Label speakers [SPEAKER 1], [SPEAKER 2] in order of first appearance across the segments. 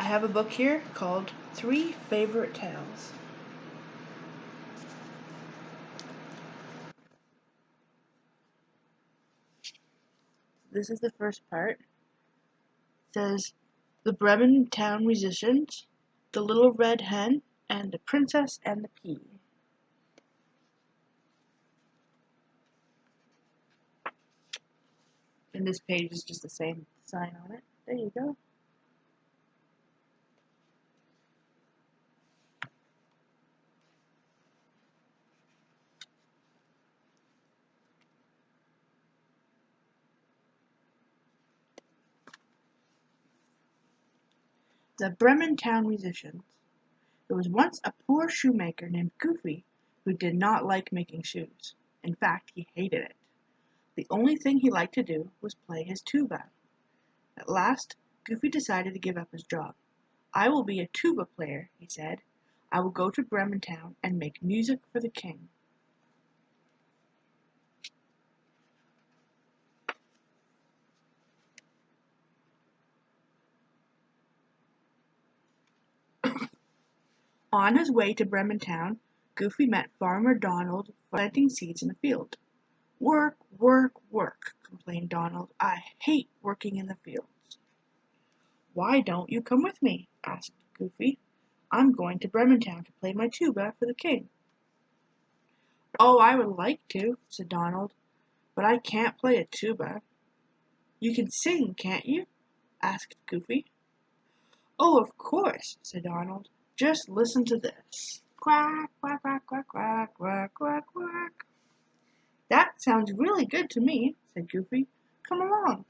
[SPEAKER 1] I have a book here called 3 Favorite Tales. This is the first part. It says, The Bremen Town Musicians, The Little Red Hen, and The Princess and the Pea. And this page is just the same sign on it. There you go. The Bremen Town Musicians. There was once a poor shoemaker named Goofy who did not like making shoes. In fact, he hated it. The only thing he liked to do was play his tuba. At last, Goofy decided to give up his job. I will be a tuba player, he said. I will go to Bremen Town and make music for the king. On his way to Bremen Town, Goofy met Farmer Donald planting seeds in the field. Work, work, work, complained Donald. I hate working in the fields. Why don't you come with me? Asked Goofy. I'm going to Bremen Town to play my tuba for the king. Oh, I would like to, said Donald, but I can't play a tuba. You can sing, can't you? Asked Goofy. Oh, of course, said Donald. Just listen to this. Quack, quack, quack, quack, quack, quack, quack, quack. That sounds really good to me, said Goofy. Come along.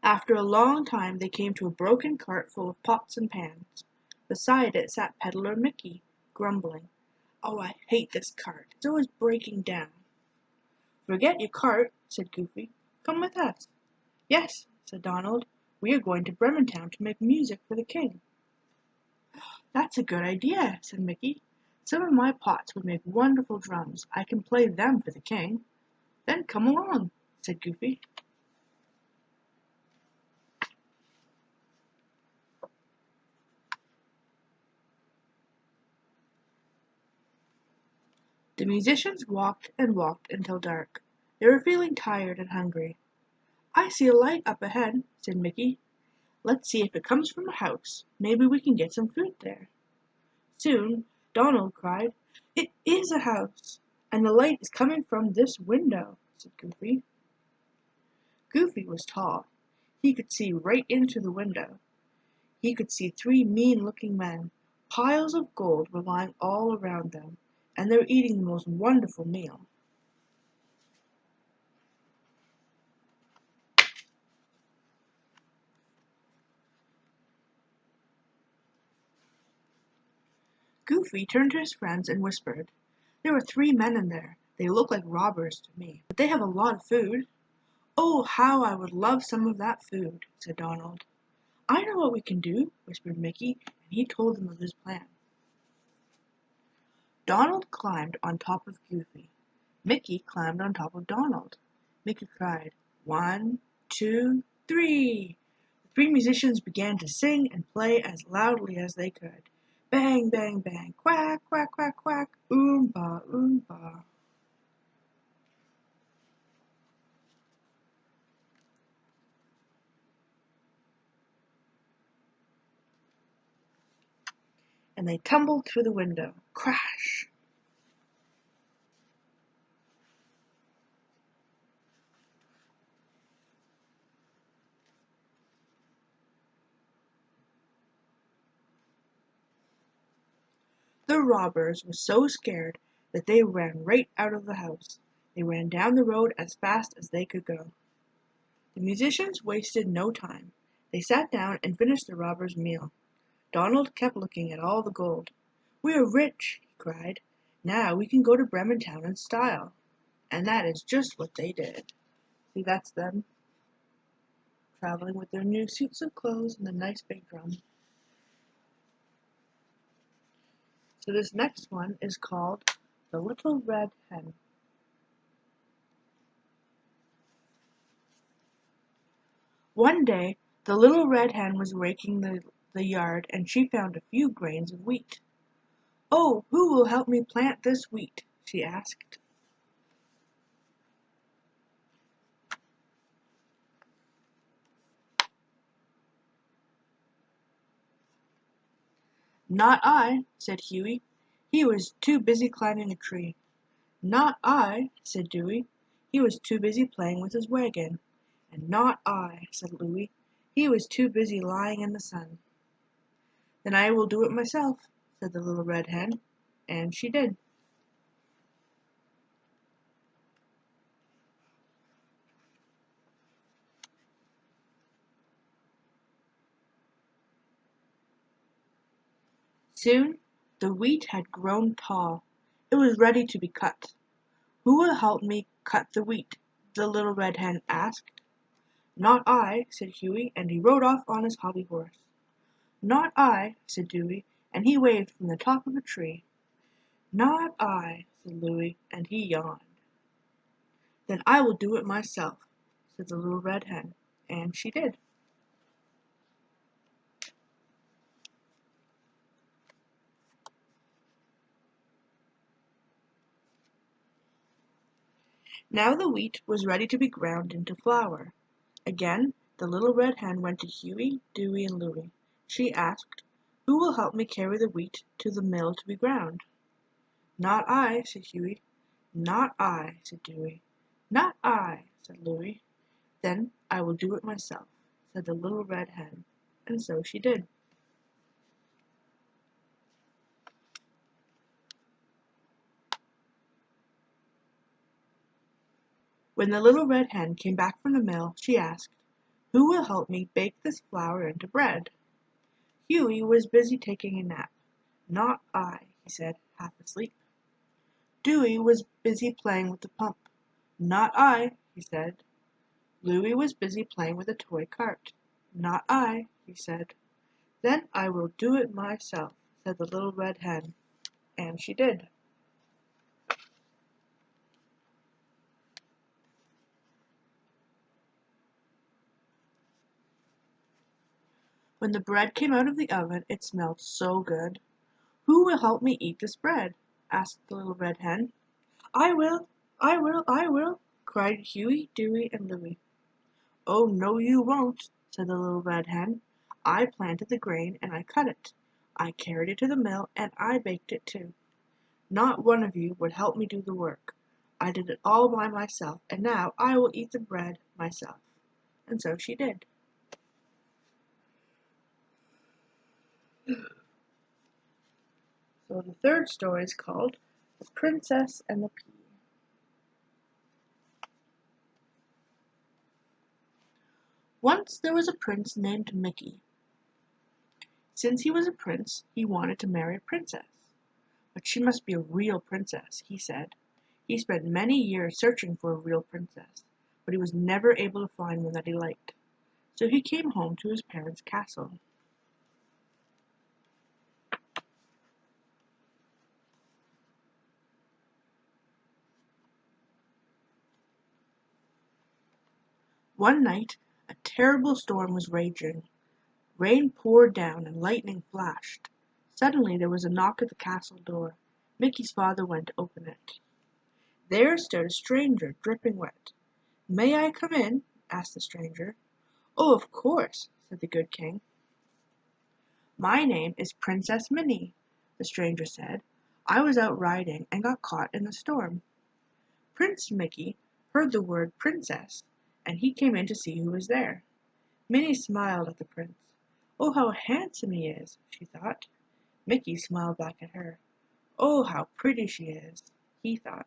[SPEAKER 1] After a long time they came to a broken cart full of pots and pans. Beside it sat Peddler Mickey, grumbling. Oh, I hate this cart. It's always breaking down. Forget your cart, said Goofy. Come with us. Yes, said Donald. We are going to Bremen Town to make music for the king. That's a good idea, said Mickey. Some of my pots would make wonderful drums. I can play them for the king. Then come along, said Goofy. The musicians walked and walked until dark. They were feeling tired and hungry. I see a light up ahead, said Mickey. Let's see if it comes from a house. Maybe we can get some food there. Soon Donald cried, It is a house, and the light is coming from this window, said Goofy. Goofy was tall. He could see right into the window. He could see 3 mean-looking men. Piles of gold were lying all around them, and they were eating the most wonderful meal. Goofy turned to his friends and whispered, There are 3 men in there. They look like robbers to me, but they have a lot of food. Oh, how I would love some of that food, said Donald. I know what we can do, whispered Mickey, and he told them of his plan. Donald climbed on top of Goofy. Mickey climbed on top of Donald. Mickey cried, 1, 2, 3. The 3 musicians began to sing and play as loudly as they could. Bang, bang, bang, quack, quack, quack, quack, oompa, oompa. And they tumbled through the window. Crash! The robbers were so scared that they ran right out of the house. They ran down the road as fast as they could go. The musicians wasted no time. They sat down and finished the robbers' meal. Donald kept looking at all the gold. We are rich, he cried. Now we can go to Bremen Town in style. And that is just what they did. See, that's them traveling with their new suits of clothes and the nice big drum. So this next one is called The Little Red Hen. One day the little red hen was raking the yard, and she found a few grains of wheat. "Oh, who will help me plant this wheat?" she asked. "Not I," said Hughie. He was too busy climbing a tree. "Not I," said Dewey. He was too busy playing with his wagon. And "Not I," said Louie. He was too busy lying in the sun. "Then I will do it myself," said the little red hen. And she did. Soon the wheat had grown tall. It was ready to be cut. "Who will help me cut the wheat?" the little red hen asked. "Not I," said Hughie, and he rode off on his hobby horse. "Not I," said Dewey, and he waved from the top of a tree. "Not I," said Louie, and he yawned. "Then I will do it myself," said the little red hen, and she did. Now the wheat was ready to be ground into flour. Again the little red hen went to Hughie, Dewey, and Louie. She asked, "Who will help me carry the wheat to the mill to be ground?" "Not I," said Hughie. "Not I," said Dewey. "Not I," said Louie. "Then I will do it myself," said the little red hen, and so she did. When the little red hen came back from the mill, she asked, "Who will help me bake this flour into bread?" Hughie was busy taking a nap. "Not I," he said, half asleep. Dewey was busy playing with the pump. "Not I," he said. Louie was busy playing with a toy cart. "Not I," he said. "Then I will do it myself," said the little red hen, and she did. When the bread came out of the oven, it smelled so good. "Who will help me eat this bread?" asked the little red hen. "I will, I will, I will!" cried Hughie, Dewey, and Louie. "Oh, no, you won't," said the little red hen. "I planted the grain and I cut it. I carried it to the mill and I baked it too. Not one of you would help me do the work. I did it all by myself, and now I will eat the bread myself." And so she did. So the third story is called The Princess and the Pea. Once there was a prince named Mickey. Since he was a prince, he wanted to marry a princess. But she must be a real princess, he said. He spent many years searching for a real princess, but he was never able to find one that he liked. So he came home to his parents' castle. One night a terrible storm was raging. Rain poured down and lightning flashed. Suddenly there was a knock at the castle door. Mickey's father went to open it. There stood a stranger, dripping wet. "May I come in?" asked the stranger. "Oh, of course," said the good king. "My name is Princess Minnie," the stranger said. "I was out riding and got caught in the storm." Prince Mickey heard the word princess, and he came in to see who was there. Minnie smiled at the prince. "Oh, how handsome he is," she thought. Mickey smiled back at her. "Oh, how pretty she is," he thought.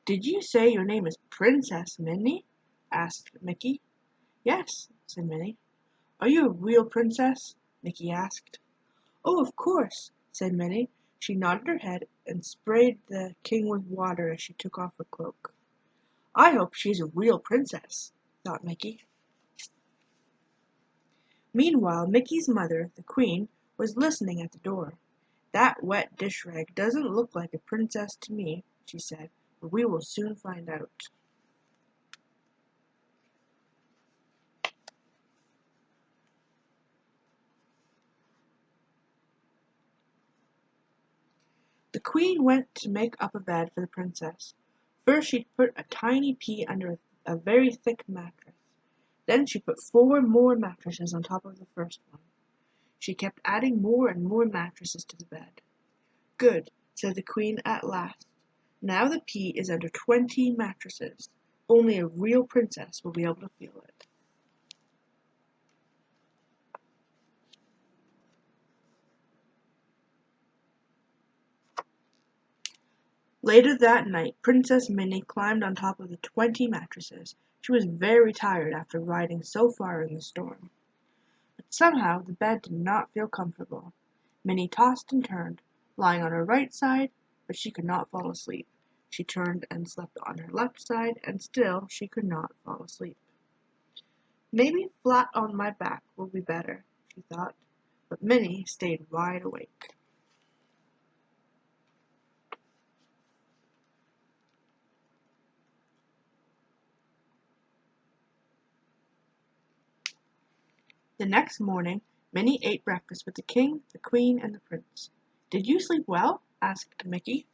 [SPEAKER 1] "Did you say your name is Princess Minnie?" asked Mickey. "Yes," said Minnie. "Are you a real princess?" Mickey asked. "Oh, of course," said Minnie. She nodded her head and sprayed the king with water as she took off her cloak. "I hope she is a real princess," thought Mickey. Meanwhile, Mickey's mother, the Queen, was listening at the door. "That wet dish rag doesn't look like a princess to me," she said, "but we will soon find out." The Queen went to make up a bed for the Princess. First she put a tiny pea under a very thick mattress. Then she put 4 more mattresses on top of the first one. She kept adding more and more mattresses to the bed. "Good," said the Queen at last. "Now the pea is under 20 mattresses. Only a real princess will be able to feel it." Later that night Princess Minnie climbed on top of the 20 mattresses. She was very tired after riding so far in the storm. But somehow the bed did not feel comfortable. Minnie tossed and turned, lying on her right side, but she could not fall asleep. She turned and slept on her left side, and still she could not fall asleep. "Maybe flat on my back will be better," she thought, but Minnie stayed wide awake. The next morning Minnie ate breakfast with the King, the Queen, and the Prince. "Did you sleep well?" asked Mickey.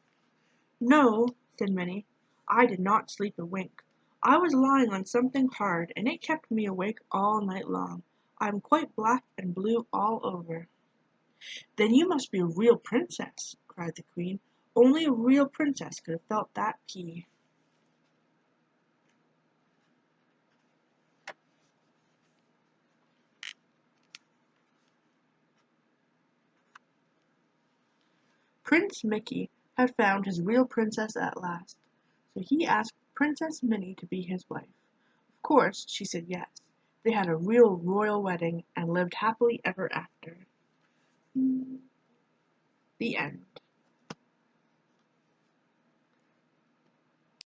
[SPEAKER 1] "No," said Minnie, "I did not sleep a wink. I was lying on something hard, and it kept me awake all night long. I am quite black and blue all over." "Then you must be a real princess," cried the Queen. "Only a real princess could have felt that pea." Prince Mickey had found his real princess at last, so he asked Princess Minnie to be his wife. Of course she said yes. They had a real royal wedding and lived happily ever after. The end.